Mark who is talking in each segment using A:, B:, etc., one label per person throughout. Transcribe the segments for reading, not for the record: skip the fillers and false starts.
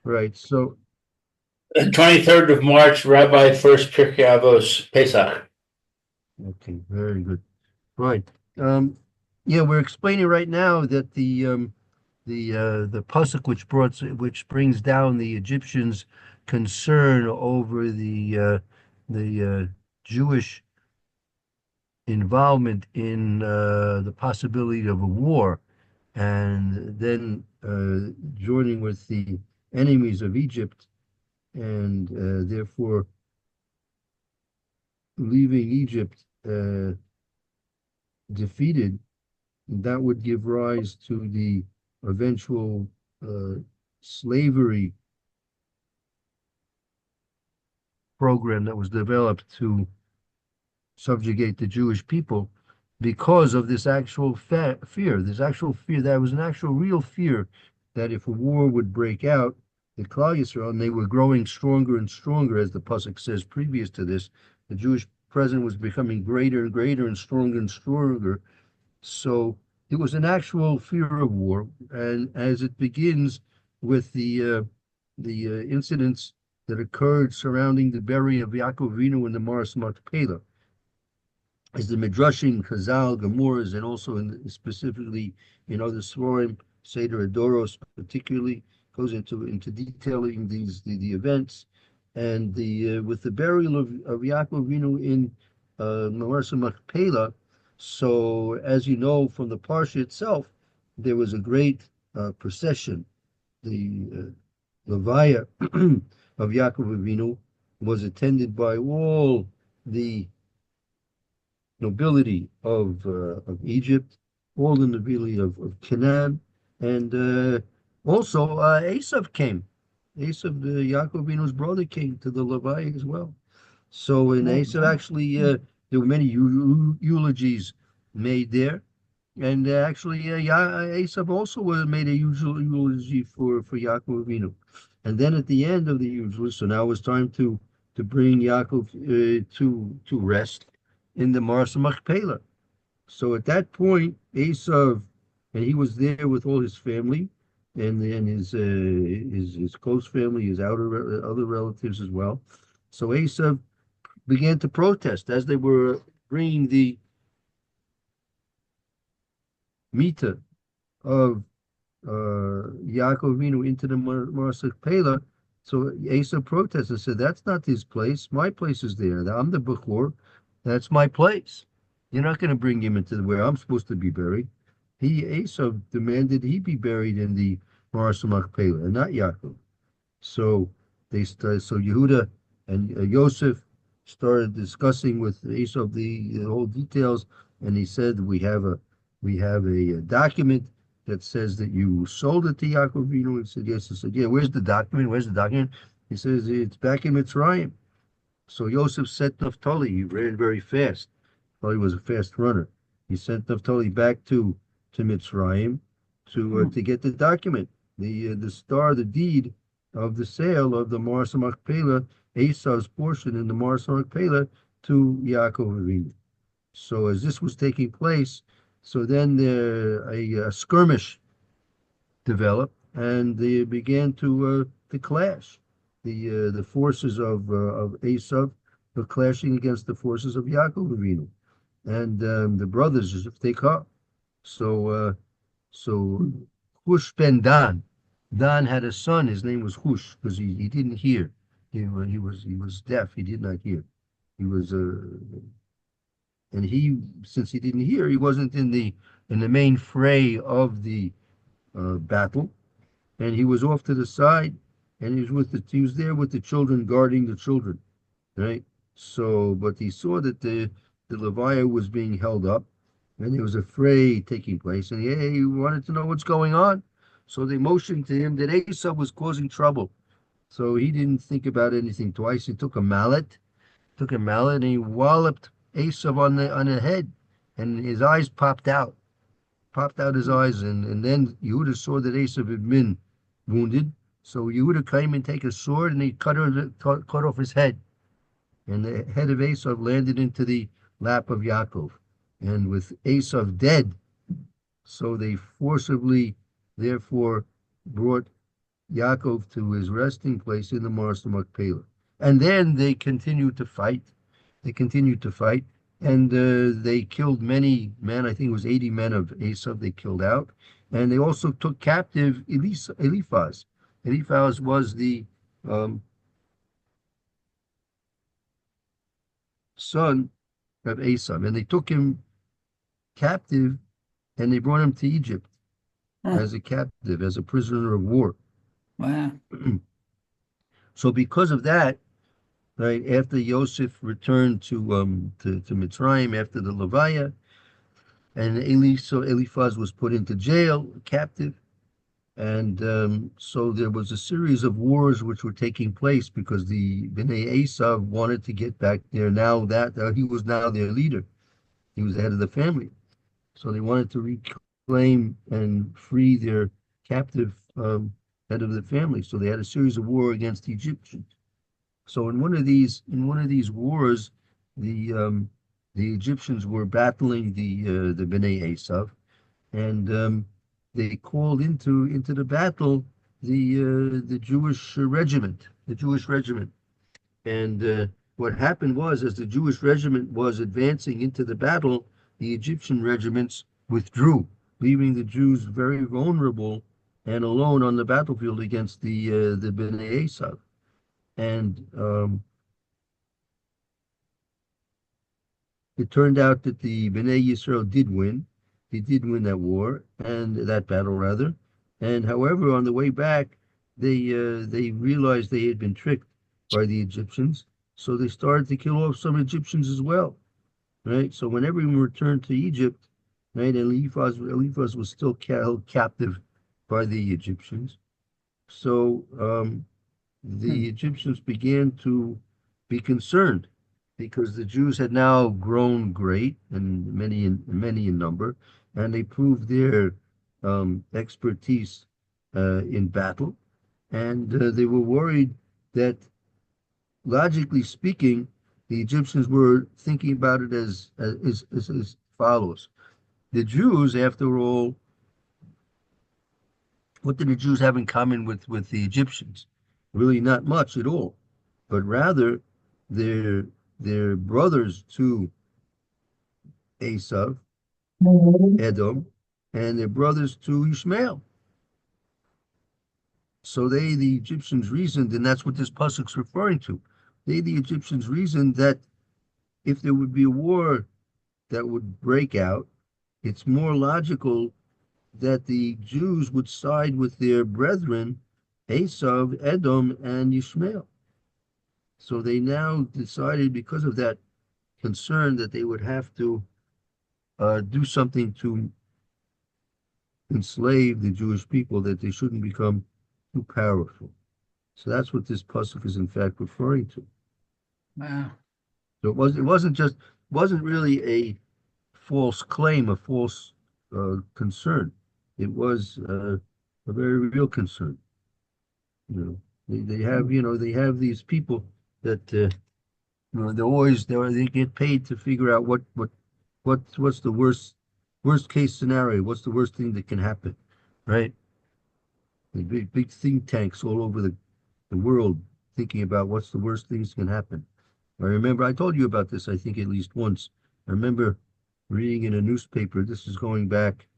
A: Right. So,
B: 23rd of March, Rabbi First Pirkei Avos Pesach.
A: okay, very good. Right. Um, yeah, we're explaining right now that the pasuk which brings down the Egyptians' concern over the Jewish involvement in the possibility of a war, and then joining with the enemies of Egypt, and therefore leaving Egypt defeated, that would give rise to the eventual uh, slavery program that was developed to subjugate the Jewish people because of this actual fear. This actual fear that was an actual real fear that if a war would break out, the Klal Yisrael, and they were growing stronger and stronger, as the pasuk says previous to this, the Jewish presence was becoming greater and greater and stronger and stronger. So it was an actual fear of war, and as it begins with the incidents that occurred surrounding the burial of Yaakov Avinu in the Mars Makpelah, as the Midrashim, Chazal, Gemuras, and also specifically in other Svarim, Seder Adoros particularly goes into detailing the events, and the with the burial of Yaakov Avinu in Marsa Machpelah. So, as you know from the parsha itself, there was a great procession. The Levaya of Yaakov Avinu was attended by all the nobility of Egypt, all the nobility of Canaan, and also Esav came. Esav, the Yaakov Avinu's brother, came to the Levi as well. So in
B: Oh,
A: Esav, actually, there were many eulogies made there. And actually, Esav also made a usual eulogy for Yaakov Avinu. And then at the end of the eulogy, so now it's time to bring Yaakov to rest in the Mars Machpelah. So at that point, Esav, and he was there with all his family, and his close family, his outer other relatives as well. So Esav began to protest as they were bringing the Mita of Yaakov Avinu into the Mars Machpelah. So Esav protested and said, "That's not his place. My place is there. I'm the Bechor. That's my place. You're not going to bring him into where I'm supposed to be buried." Esau demanded he be buried in the Mars Machpelah, and not Yaakov. So so Yehuda and Yosef started discussing with Esau the whole details, and he said, "We have a document that says that you sold it to Yaakov." He said, "Yes." He said, "Yeah. Where's the document? Where's the document?" He says, "It's back in Mitzrayim." So Yosef sent Naphtali. He ran very fast. Well, he was a fast runner. He sent Naphtali back to Mitzrayim to get the document, the star, the deed of the sale of the Mars Machpelah, Esau's portion in the Mars Machpelah to Yaakov Avinu. So as this was taking place, so then a skirmish developed, and they began to clash. The forces of Esau were clashing against the forces of Yaakov Avinu, and the brothers as if they caught. So Hush ben Dan. Dan had a son. His name was Hush because he didn't hear. He was deaf. He did not hear. He was and he since he didn't hear, he wasn't in the main fray of the battle, and he was off to the side, and he was there with the children guarding the children, right? So, but he saw that the Leviah was being held up, and there was a fray taking place, and he wanted to know what's going on. So they motioned to him that Asa was causing trouble. So he didn't think about anything twice. He took a mallet, and he walloped Asa on the head, and his eyes popped out his eyes, and then Yehuda saw that Asa had been wounded. So Yehuda came and take a sword, and he cut off his head, and the head of Esau landed into the lap of Yaakov. And with Esau dead, so they forcibly, therefore, brought Yaakov to his resting place in the Marsa Makpelah. And then they continued to fight. They continued to fight, and they killed many men. I think it was 80 men of Esav they killed out. And they also took captive Eliphaz. Eliphaz was the um, son of Esav, and they took him captive and they brought him to Egypt
C: Huh.
A: as a captive, as a prisoner of war.
C: Wow.
A: So because of that, right after Yosef returned to Mitzrayim after the Levaya, and Eliphaz was put into jail, captive, and so there was a series of wars which were taking place because the Bnei Esav wanted to get back there. Now that he was now their leader, he was the head of the family, so they wanted to reclaim and free their captive head of the family. So they had a series of war against the Egyptians. So in one of these wars, the um, the Egyptians were battling the Bnei Esav, and they called into the battle the Jewish regiment, the Jewish regiment. And what happened was, as the Jewish regiment was advancing into the battle, the Egyptian regiments withdrew, leaving the Jews very vulnerable and alone on the battlefield against the Bnei Esav. And it turned out that the Bnei Yisrael did win. They did win that war and that battle rather. And however, on the way back, they realized they had been tricked by the Egyptians, so they started to kill off some Egyptians as well. Right. So when everyone returned to Egypt, right, and Eliphaz was still held captive by the Egyptians. So
C: Hmm.
A: the Egyptians began to be concerned because the Jews had now grown great and many in number, and they proved their expertise in battle, and they were worried that, logically speaking, the Egyptians were thinking about it as follows: the Jews, after all, what did the Jews have in common with the Egyptians? Really, not much at all, but rather they're they're brothers to Esav, Edom, and they're brothers to Ishmael. So the Egyptians, reasoned, and that's what this pasuk's referring to. The Egyptians, reasoned that if there would be a war that would break out, it's more logical that the Jews would side with their brethren, Esav, Edom, and Ishmael. So they now decided, because of that concern, that they would have to do something to enslave the Jewish people, that they shouldn't become too powerful. So that's what this pasuk is in fact referring to.
C: Wow.
A: So it wasn't really a false claim, a false concern. It was a very real concern. You know, they have these people that they get paid to figure out what's the worst case scenario, what's the worst thing that can happen, right? The big think tanks all over the world thinking about what's the worst things can happen. I remember I told you about this, I think, at least once. I remember reading in a newspaper. This is going back.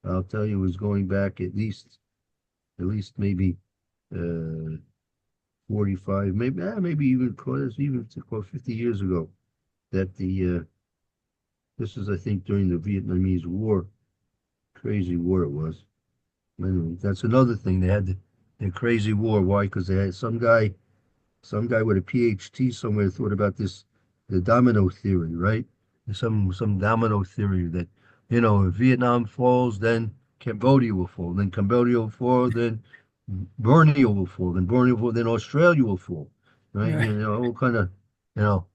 A: I'll tell you, it was going back at least maybe 45, maybe even close, even to close 50 years ago. That this is, I think, during the Vietnamese War. Crazy war it was. Anyway, that's another thing. They had the crazy war. Why? Because they had some guy with a PhD somewhere thought about the domino theory, right? Some domino theory that, if Vietnam falls, then Cambodia will fall, then Cambodia will fall, then Borneo will fall, then Borneo will fall, then Australia will fall, right?
C: Right.
A: All kind of, you know.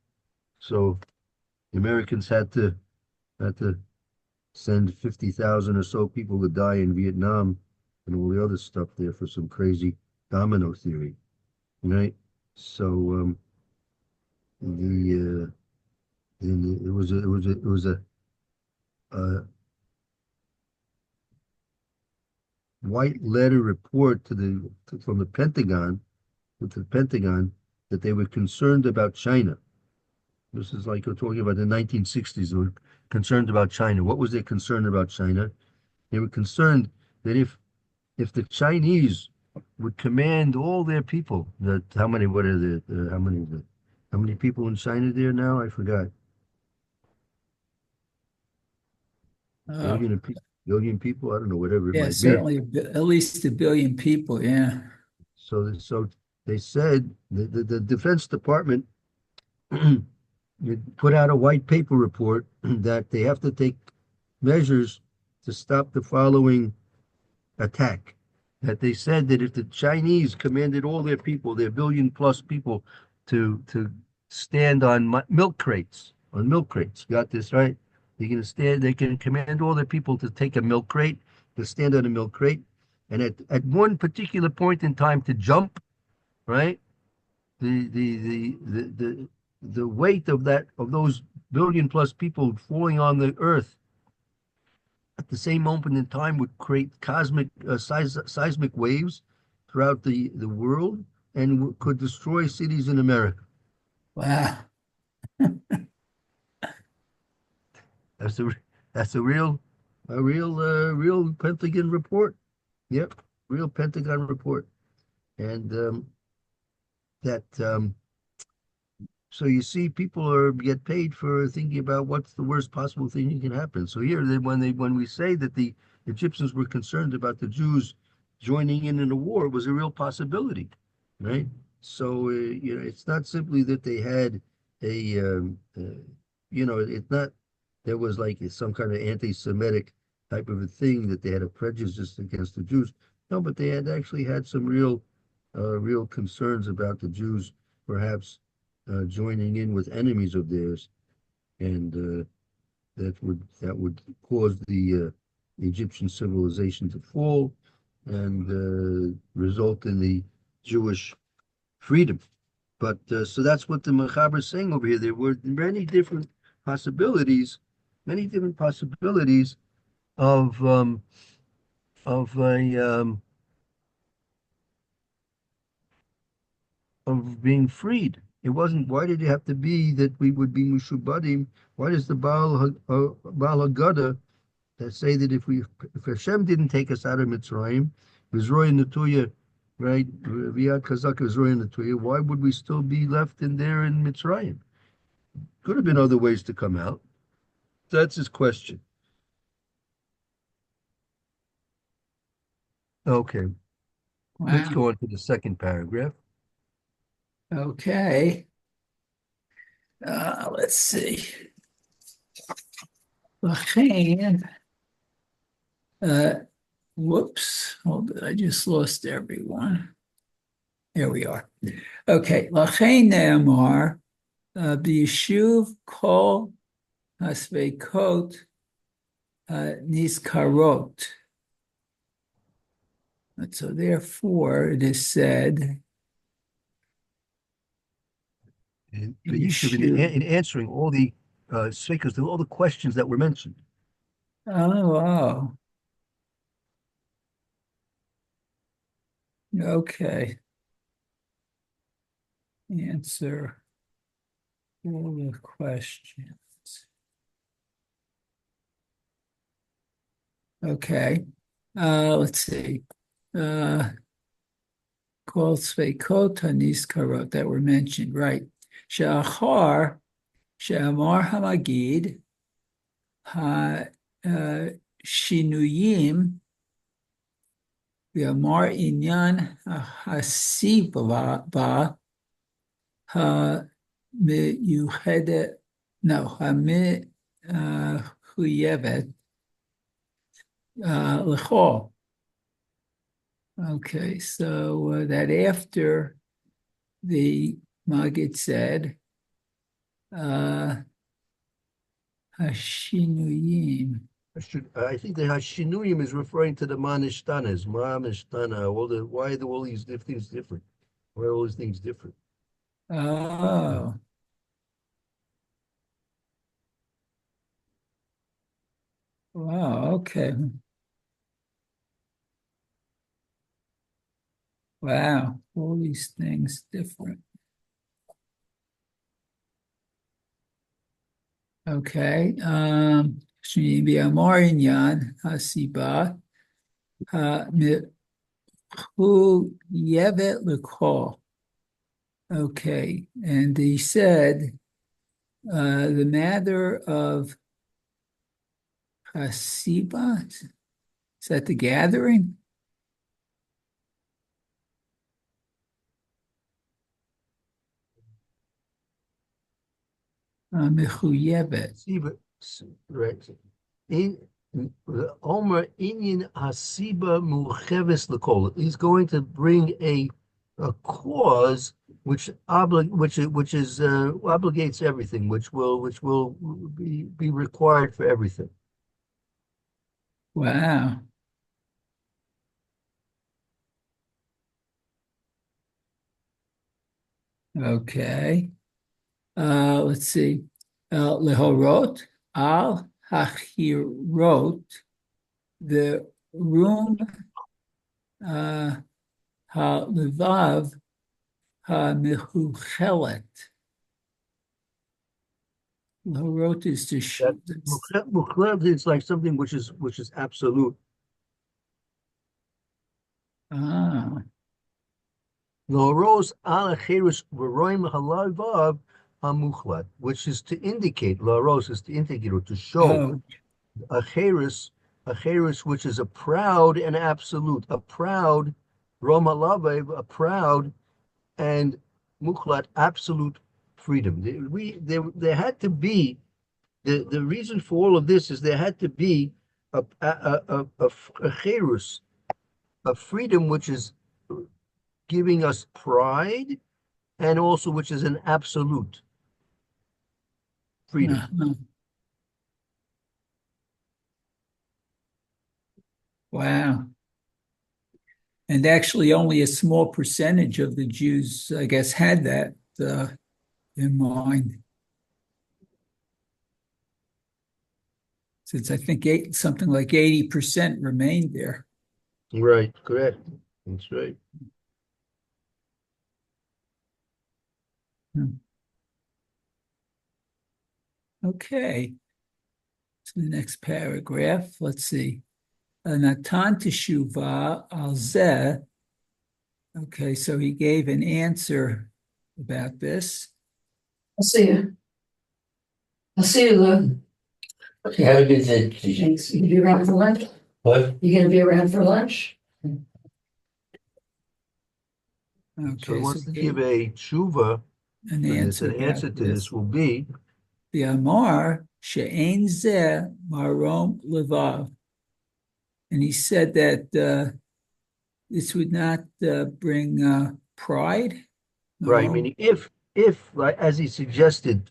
A: So the Americans had to send 50,000 or so people to die in Vietnam and all the other stuff there for some crazy domino theory, right? So the and it was a white letter report from the Pentagon, with the Pentagon, that they were concerned about China. This is like we're talking about the 1960s. They were concerned about China. What was their concern about China? They were concerned that if the Chinese would command all their people, that how many? What are how many people in China there now? I forgot.
C: Oh,
A: Billion people. I don't know, whatever it
C: yeah,
A: might be.
C: certainly at least a billion people. Yeah.
A: So they said the Defense Department put out a white paper report that they have to take measures to stop the following attack. That they said that if the Chinese commanded all their people, their billion plus people, to stand on milk crates. Got this right? They can stand. They can command all their people to take a milk crate, to stand on a milk crate, and at one particular point in time to jump. Right? The weight of those billion plus people falling on the earth at the same moment in time would create seismic waves throughout the world and could destroy cities in America.
C: Wow.
A: That's a that's a real Pentagon report. Yep, real Pentagon report, and that so you see, people get paid for thinking about what's the worst possible thing that can happen. So here, when we say that the Egyptians were concerned about the Jews joining in a war, it was a real possibility, right? So it's not simply that they had it's not there was like some kind of anti-Semitic type of a thing that they had a prejudice against the Jews. No, but they had actually had some real concerns about the Jews, perhaps joining in with enemies of theirs, and that would cause the Egyptian civilization to fall and result in the Jewish freedom. But so that's what the Machaber is saying over here. There were many different possibilities of of a of being freed. It wasn't, why did it have to be that we would be mushubadim? Why does the Baal Haggadah that say that if Hashem didn't take us out of Mitzrayim, Vizroy Natuya, right? Viat Kazak Vizroy Natuya, why would we still be left in there in Mitzrayim? Could have been other ways to come out. That's his question. Okay, let's
C: Wow.
A: go on to the second paragraph.
C: Okay. Let's see. לכן, whoops, hold it, I just lost everyone. There we are. Okay, לכן נאמר, ביישוב כל הספקות נזכרות. And so therefore it is said,
A: And in answering all the speakers, all the questions that were mentioned.
C: oh, okay. Answer all the questions. Okay. Let's see. Kol Sveikot Niskarot that were mentioned, right? Sha'achar She'amar Hamagid Ha Shinuyim V'amar Inyan Hasiv Ba Ha Miyuchedet no Ha Huyevet L'chol. Okay, so that after the Maggid said, Hashinuyim.
A: I think the Hashinuyim is referring to the Manishtanas, Ma'amishtana, why are all these things different? Why are all these things different?
C: Oh. Wow, okay. Wow, all these things different. Okay. Amar inyan hasiba hu yevet lekol. Okay, and he said the matter of hasiba, is that the gathering? Mechuyevet.
A: See, but right. In Omer Inyan Hasiba Mucheves Lekol. He's going to bring a cause which obligates everything, which will be required for everything.
C: Wow. Okay. Let's see. Lehorot al hachirot, the room ha-levav ha-mechuchelet. Lehorot is to
A: That Muchev is like something which is absolute.
C: ah,
A: Laros al Acherus Veroim Halavav Hamuchlat, which is to indicate, Laros is to indicate or to show
C: oh,
A: a which is a proud and absolute, a proud Roma Lavev, a proud and Mukhlat, absolute freedom. There had to be the reason for all of this is there had to be a cherus, a freedom which is giving us pride and also which is an absolute freedom.
C: uh-huh. Wow. And actually, only a small percentage of the Jews, I guess, had that in mind. Since I think something like 80% remained there.
A: Right, correct. That's right.
C: Okay. So the next paragraph, let's see. Natan teshuva al zeh. Okay, so he gave an answer about this.
D: I'll see you. I'll see you, Lou.
B: Okay, have a good day.
D: Thanks. You gonna be around for lunch?
B: What?
D: You gonna be around for lunch?
A: So he
C: Okay,
A: wants
C: so
A: to
C: he
A: give
C: gave
A: a tshuva
C: an
A: to this.
C: answer
A: An answer
C: about
A: to this will be
C: the Amar she'ein zeh marom levav. And he said that this would not bring pride.
A: right. Meaning, if like as he suggested,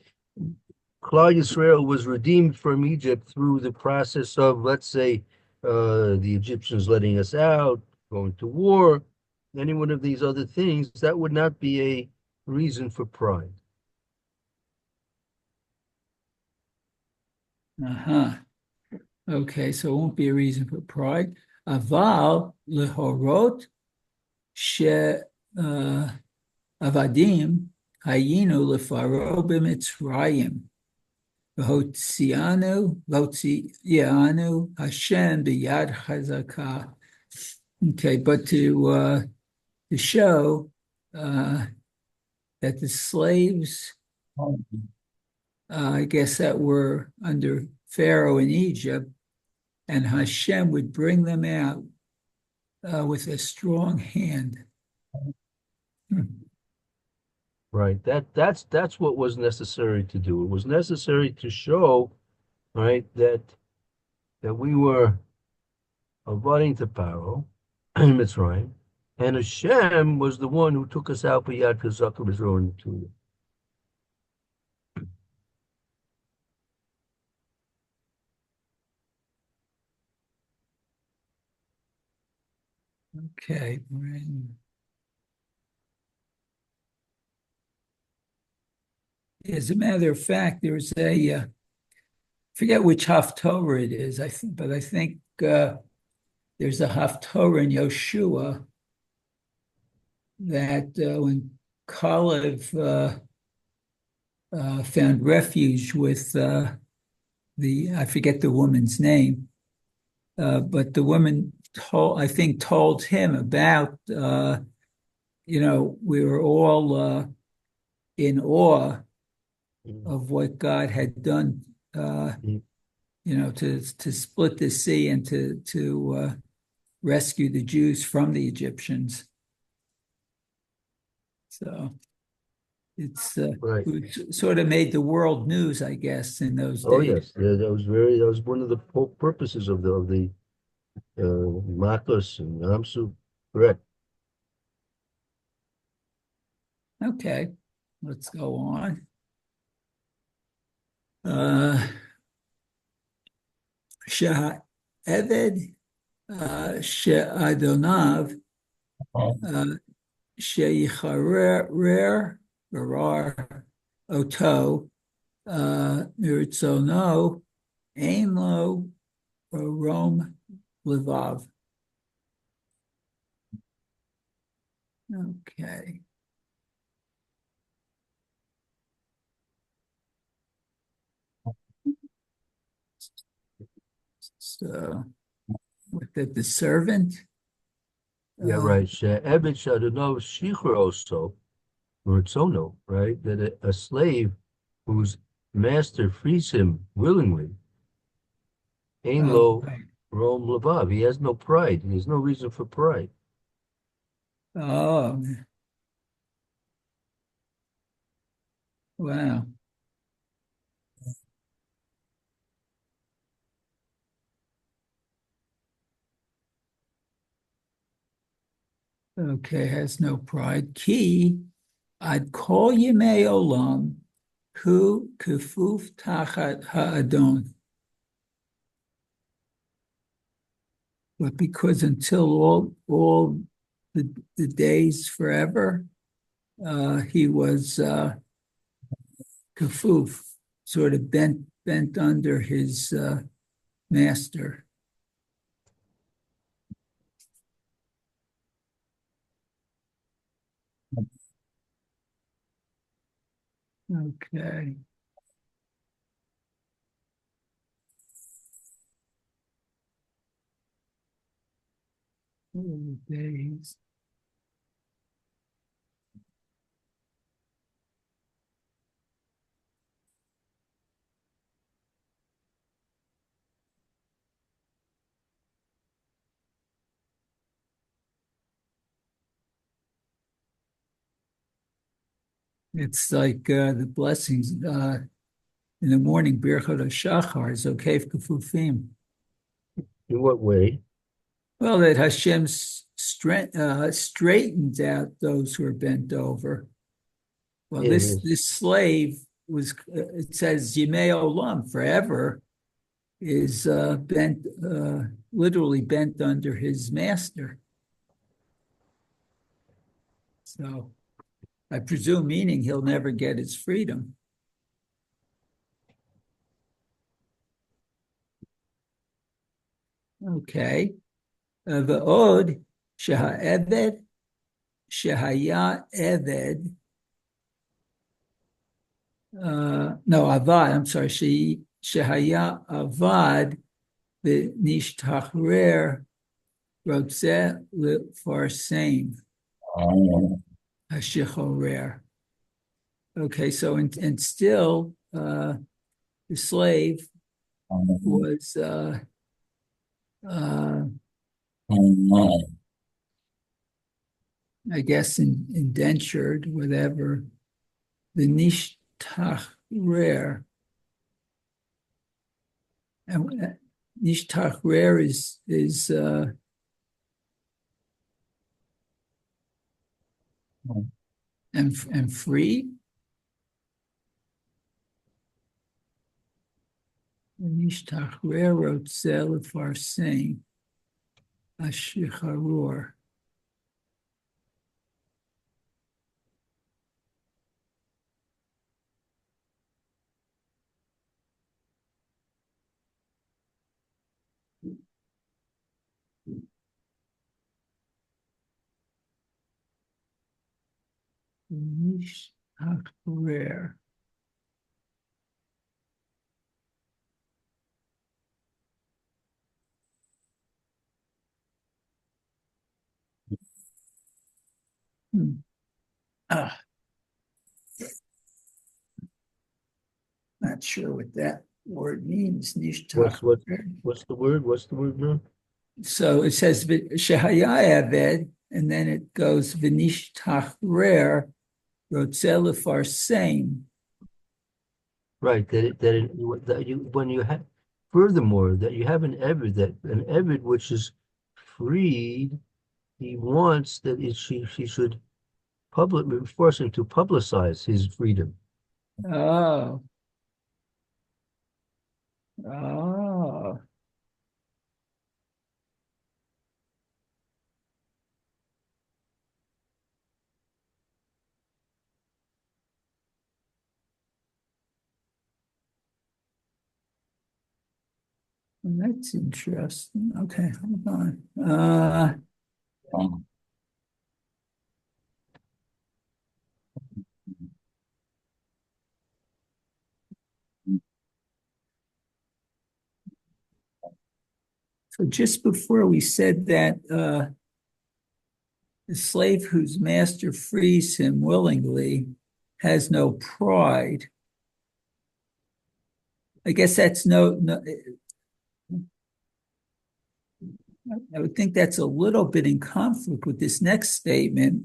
A: Klal Yisrael was redeemed from Egypt through the process of, let's say, the Egyptians letting us out, going to war, any one of these other things, that would not be a reason for pride.
C: Uh-huh. Okay, so it won't be a reason for pride. Aval lehorot she avadim hayinu lefaro b'mitzrayim v'hotzianu Hashem b'yad chazakah. Okay, but to show that the slaves, I guess that were under Pharaoh in Egypt, and Hashem would bring them out with a strong hand.
A: Right. That's what was necessary to do. It was necessary to show, right, that we were avoiding to Paro in Mitzrayim, and Hashem was the one who took us out b'yad kazaka Mizraim to.
C: Okay. As a matter of fact, there's a forget which Haftorah it is. I think there's a Haftorah in Yoshua that when Kalev found refuge with I forget the woman's name, but the woman told him about, we were all in awe of what God had done, to split the sea and to rescue the Jews from the Egyptians. So
A: Right.
C: it sort of made the world news, I guess, in those
A: Oh
C: days.
A: yes, that was one of the purposes of the Makos and Amsu. Correct.
C: Okay, let's go on. She'eved she'adonav she'icharer barar oto miritzono ein lo rom levav. Okay. So, with the servant.
A: Yeah, right. She'ebed shadano shichur also, Rutzono, right? That a slave whose master frees him willingly, Ein lo
C: Right.
A: rom levav. He has no pride. There's no reason for pride.
C: Oh, wow. Okay, has no pride. Ki I'd call Yemei Olam Hu Kufuf Tachat Ha'adon. But because until all the days forever, he was kafuf, sort of bent under his master. Okay. All the days. It's like the blessings in the morning. Birchot HaShachar is okay kafufim.
A: In what way?
C: Well, that Hashem straightens out those who are bent over. Well,
A: Yeah,
C: this slave was. It says Yimei Olam, forever, is bent, literally bent under his master. So, I presume meaning he'll never get his freedom. Okay. V'od sheha'eved shehaya eved. No, avad. I'm sorry. Shehaya avad v'nishtachrer rotzeh lefarsein hashichorer. Okay, so and still the slave was I guess indentured, whatever. The nishtachrer. And nishtachrer is and free. Nishtachrer rotzeh lefarsein hashichorer. Rare. Not sure what that word means.
A: What's the word? What's the word, bro?
C: So it says Shehaya Aved, and then it goes Vinishtachrer Rotzel Farsein.
A: Right. That you when you have furthermore that you have an Eved which is freed, he wants that she should force him to publicize his freedom.
C: Oh. Oh. That's interesting. Okay, hold on. So just before we said that the slave whose master frees him willingly has no pride. I guess that's no, I would think that's a little bit in conflict with this next statement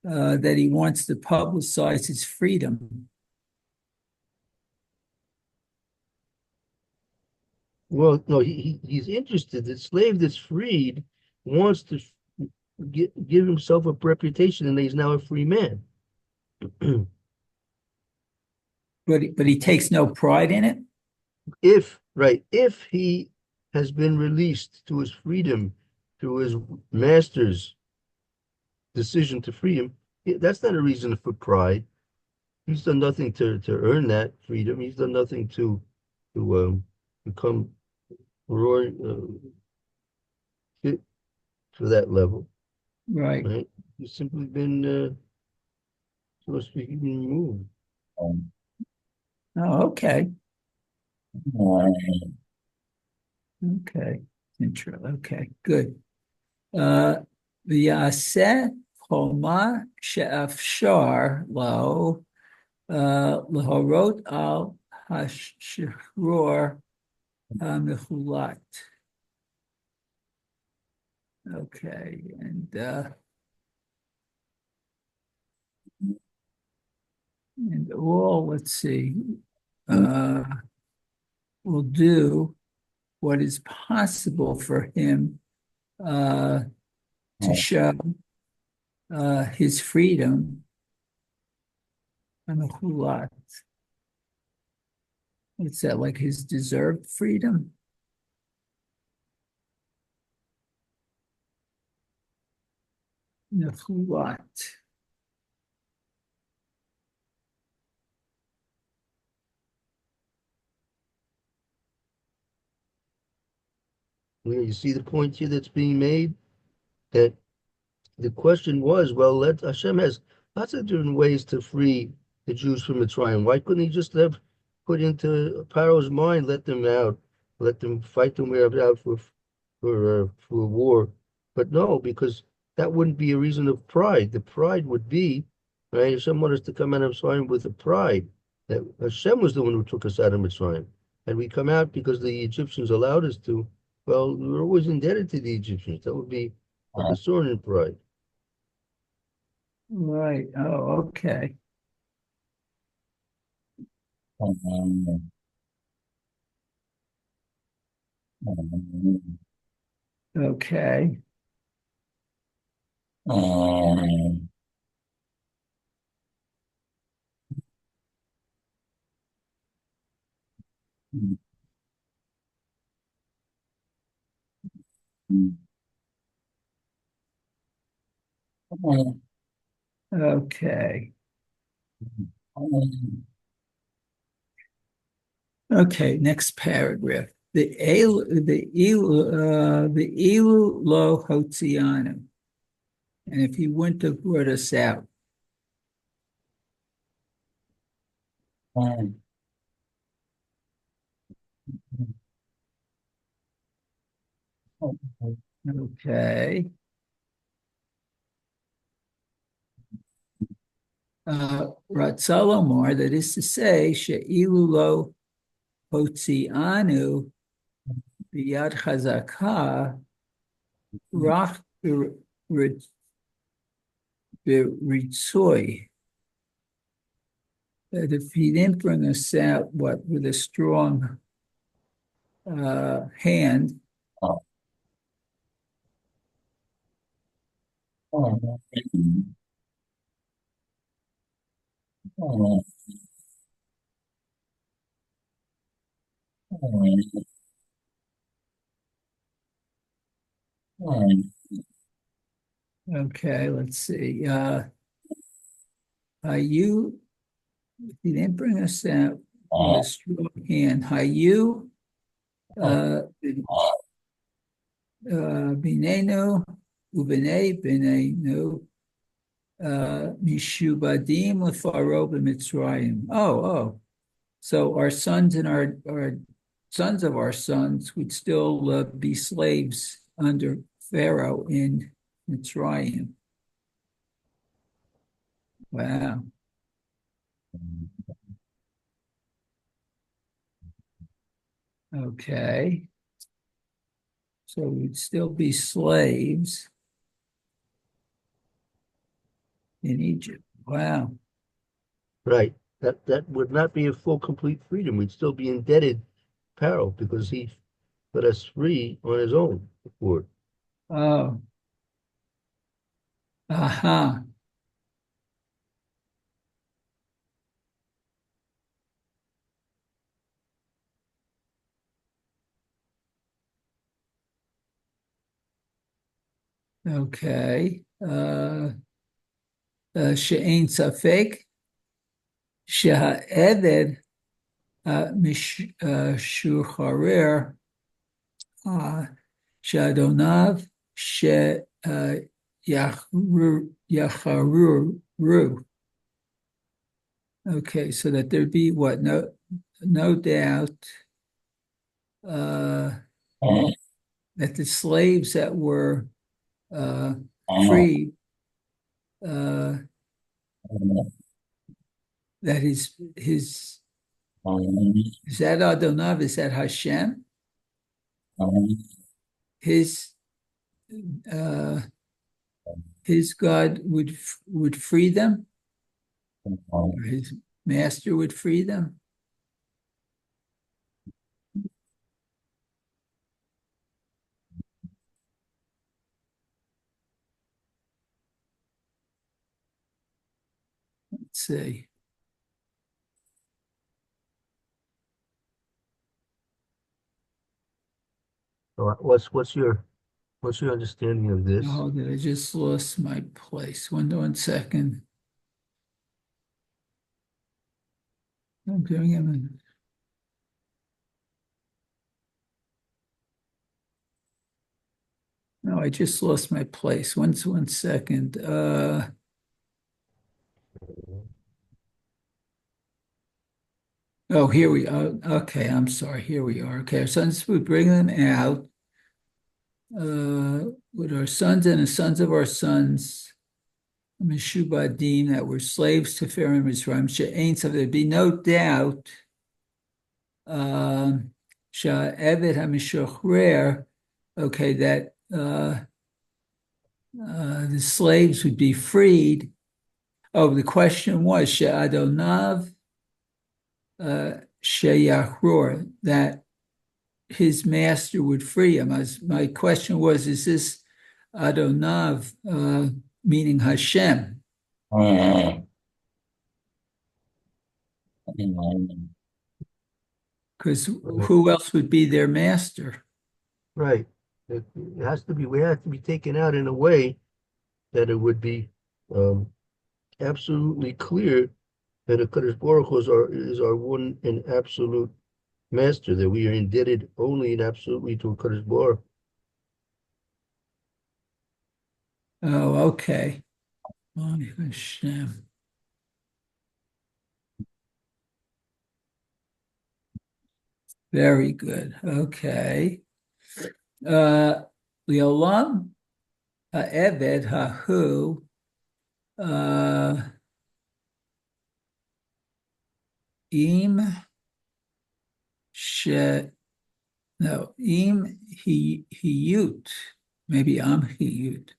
C: that he wants to publicize his freedom.
A: Well, no, he's interested. The slave that's freed wants to give himself a reputation, and he's now a free man.
C: But he takes no pride in it.
A: If he has been released to his freedom through his master's decision to free him, that's not a reason for pride. He's done nothing to earn that freedom. He's done nothing to become fit to that level.
C: Right.
A: He's simply been, so to speak, removed.
C: Oh, okay. Okay. Okay, good. V'yaseh choma she'afshar lo lahorot al hashichror mechulat. Okay, and all, let's see, will do what is possible for him to show his freedom and the hulat. What's that, like his deserved freedom? Nechulat.
A: You see the point here that's being made? That the question was, well, Hashem has lots of different ways to free the Jews from Mitzrayim. Why couldn't he just have put into Pharaoh's mind, let them out, let them fight their way out for war? But no, because that wouldn't be a reason of pride. The pride would be, right, if someone is to come out of Mitzrayim with a pride, that Hashem was the one who took us out of Mitzrayim. And we come out because the Egyptians allowed us to. Well, we're always indebted to the Egyptians. That would be like a thorn in pride.
C: Right. Oh, okay. Okay. Okay. Okay, next paragraph. The ilu lo hotzianu. And if he wouldn't have brought us out, Okay. Ratzalomar, that is to say, she'ilu lo hotzianu biyad chazakah rach b'ritzoy. That if he didn't bring us out, what, with a strong hand, okay, let's see. You, if he didn't bring us out with a strong hand, Hayu, Binenu, Ubene, Binenu, Mishubadim Lefaro b'Mitzrayim. Oh. So our sons and our sons of our sons would still be slaves under Pharaoh in Mitzrayim. Wow. Okay. So we'd still be slaves in Egypt. Wow.
A: Right. That would not be a full, complete freedom. We'd still be indebted to Pharaoh because he let us free on his own before.
C: Oh. Aha. Okay. She'ein safek sheha'eved mishucharer she'adonav she'yacharuru. Okay, so that there'd be what? No doubt that the slaves that were free, that his is that Adonav, is that Hashem? His God would free them, or his master would free them. Let's see.
A: So what's your understanding of this?
C: Oh, I just lost my place. One second. I'm doing him. No, I just lost my place. One second. Oh, here we are. Okay, I'm sorry. Here we are. Okay, our sons, we bring them out with our sons and the sons of our sons, Mishubadim, that were slaves to Pharaoh and Mitzrayim. She'ain, so there'd be no doubt. Sha'eved HaMishochrer, okay, that the slaves would be freed. Oh, the question was She'adonav Sheyachror, that his master would free him. My question was, is this Adonav meaning Hashem? Because who else would be their master?
A: Right. It has to be. We have to be taken out in a way that it would be absolutely clear that HaKadosh Baruch Hu is our one and absolute master, that we are indebted only and absolutely to HaKadosh Baruch Hu.
C: Oh, okay. Hashem. Very good. Okay. Leolam ha'eved hahu im she no im hiyut, maybe am hiyut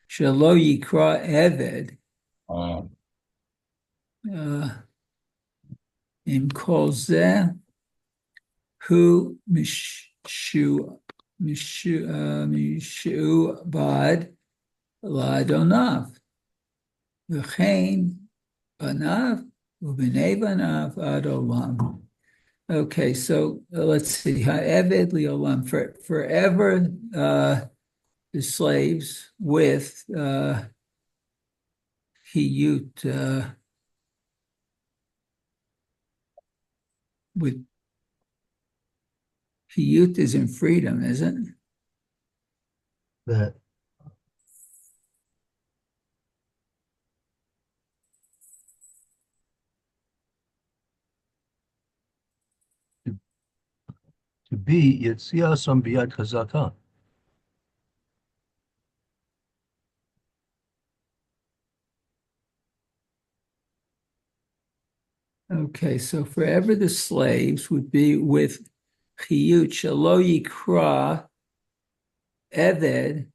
C: shelo yikra eved im kol zeh hu mishu bad ladonav v'chein banav u'bnei banav ad olam. Okay, so let's see. Ha'eved liolam, forever the slaves with hiyut, with hiyut is in freedom, isn't it?
A: That to be Yetzia Sam Biyad Chazaka.
C: Okay, so forever the slaves would be with chiyut shelo yikra eved,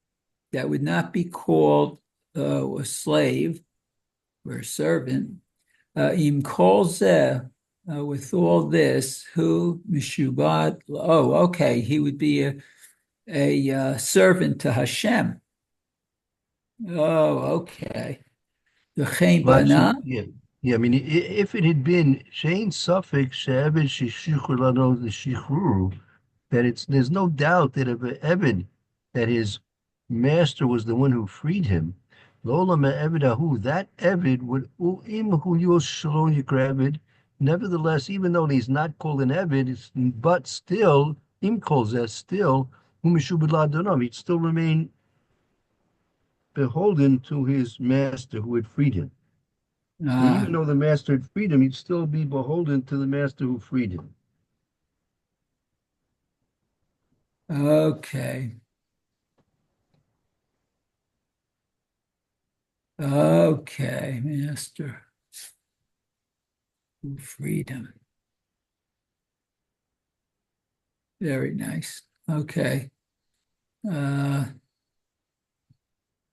C: that would not be called a slave or a servant. Im kol zeh, with all this, who mishubat. Oh, okay, he would be a servant to Hashem. Oh, okay. V'chein
A: Well, actually,
C: bana.
A: yeah. I mean, if it had been Shein suffix She'eved Shishchur Lano L'Shichuru, that there's no doubt that if Eved, that his master was the one who freed him, Lola Eved Ahu, that Eved would U'im Hu Yos Shalom Yikra Eved. Nevertheless, even though he's not called an Eved, but still, Im calls that still, Umishubid Ladonam, he'd still remain beholden to his master who had freed him. And even though the master had freed him, he'd still be beholden to the master who freed him.
C: Okay. Okay, master. Freedom. Very nice. Okay.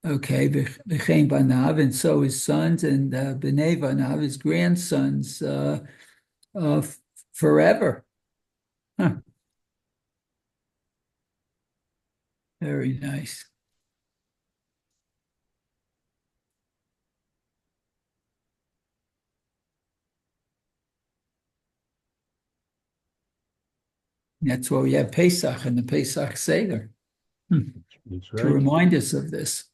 C: Okay, V'chein banav, and so his sons, and b'nei banav, his grandsons, forever. Huh. Very nice. That's why we have Pesach and the Pesach Seder,
A: That's
C: to
A: right.
C: remind us of this.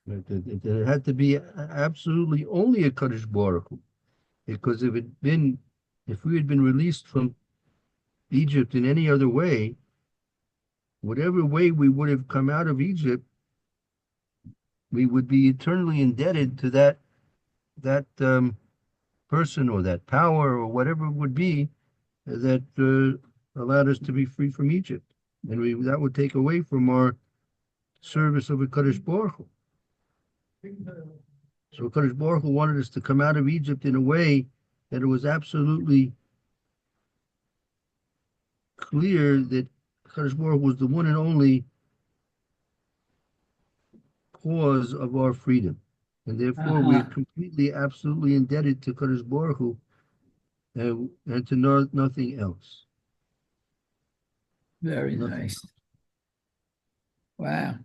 A: It had to be absolutely only a Kaddish Baruch Hu, because if we had been released from Egypt in any other way, whatever way we would have come out of Egypt, we would be eternally indebted to that person or that power or whatever it would be that allowed us to be free from Egypt, and that would take away from our service of a Kaddish Baruch Hu. So Kaddish Baruch Hu wanted us to come out of Egypt in a way that it was absolutely clear that Kaddish Baruch Hu was the one and only cause of our freedom. And therefore we're completely, absolutely indebted to Kaddish Baruch Hu and to nothing else.
C: Very
A: Nothing
C: nice.
A: else.
C: Wow.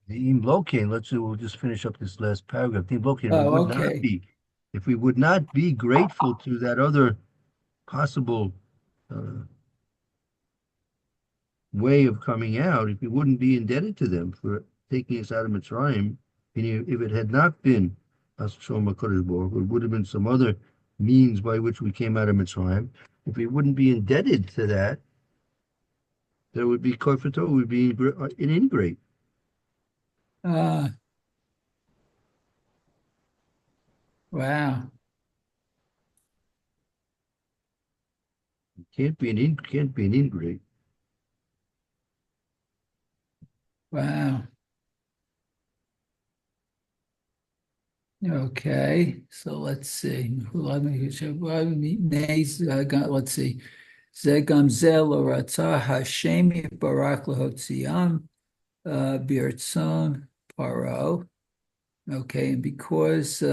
A: The Im Locain, we'll just finish up this last paragraph. The Im Locain,
C: Oh, okay.
A: if we would not be grateful to that other possible uh, way of coming out, if we wouldn't be indebted to them for taking us out of Mitzrayim, and if it had not been Hashem HaKadosh Baruch Hu, it would have been some other means by which we came out of Mitzrayim. If we wouldn't be indebted to that, there would be Kofato, would be an ingrate.
C: Wow.
A: Can't be an ingrate.
C: Wow. Okay, so let's see. Let's see. זה גם זה לא רצה השם יתברך להוציאם ברצון פרעה. Okay, and because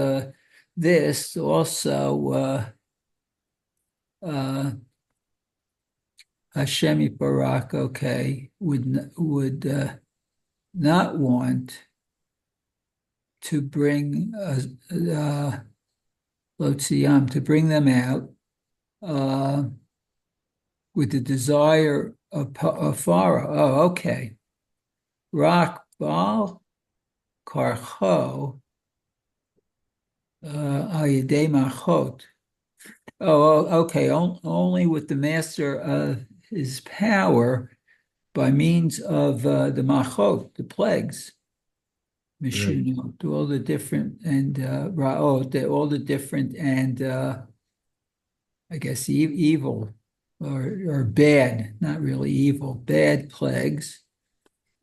C: this also Hashem Yitbarach, okay, would not want to bring Lotziam, to bring them out with the desire of Pharaoh. Oh, okay. Rak Baal Karcho Ayadei Machot. Oh, okay. Only with the master of his power by means of the Machot, the plagues. Mishunot, all the different and all the different and I guess evil or bad, not really evil, bad plagues.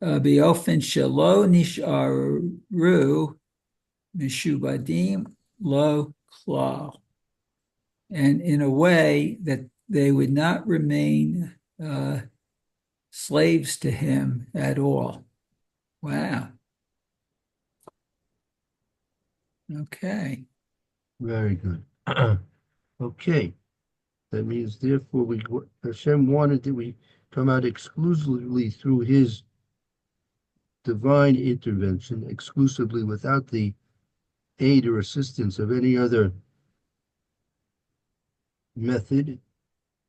C: B'ofen shelo nisharu mishubadim lo klal, and in a way that they would not remain slaves to him at all. Wow. Okay.
A: Very good. Okay. That means, therefore, Hashem wanted that we come out exclusively through His divine intervention, exclusively without the aid or assistance of any other method,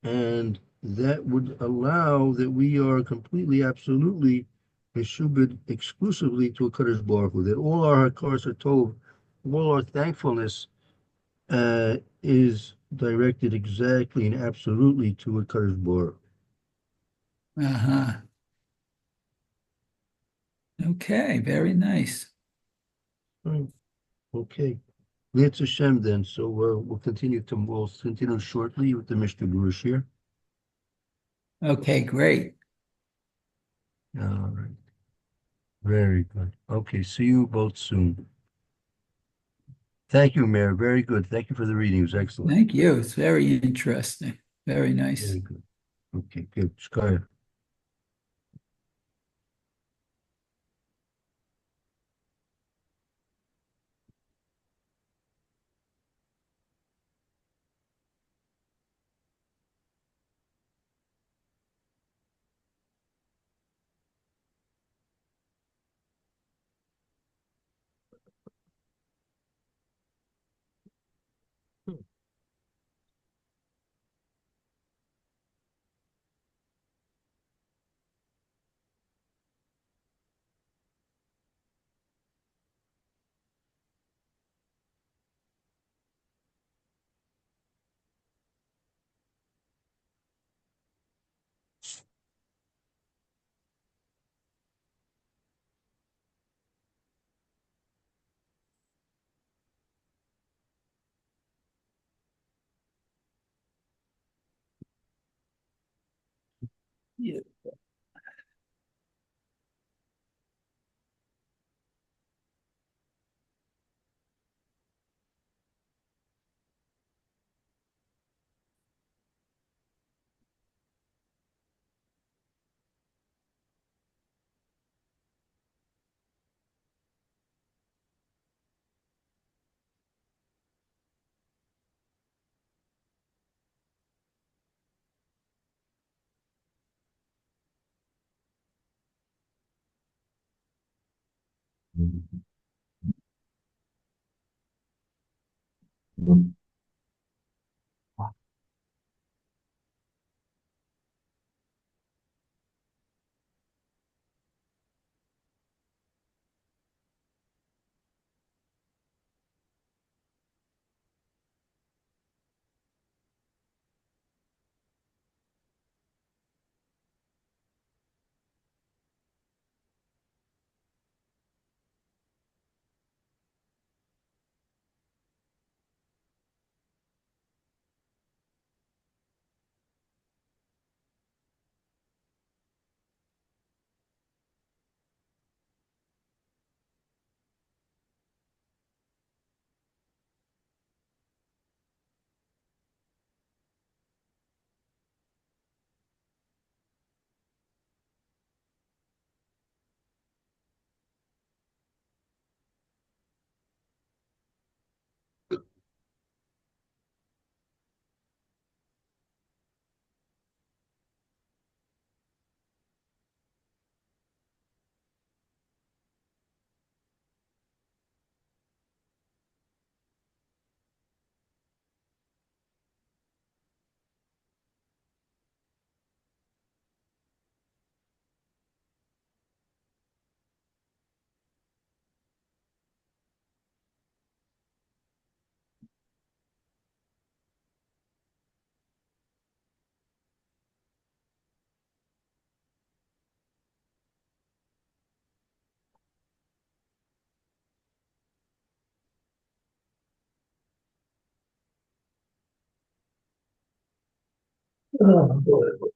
A: and that would allow that we are completely, absolutely meshubed exclusively to a Kadosh Baruch Hu, that all our hakars are told, all our thankfulness is directed exactly and absolutely to a Kadosh Baruch.
C: Uh-huh. Okay, very nice.
A: Okay. It's Hashem then. So we'll continue shortly with the Mishnah Berurah here.
C: Okay, great.
A: All right. Very good. Okay, see you both soon. Thank you, Mayor. Very good. Thank you for the reading. It was excellent.
C: Thank you. It's very interesting. Very nice.
A: Very good. Okay, good. Shkaya.
C: Yeah.
D: Oh, boy.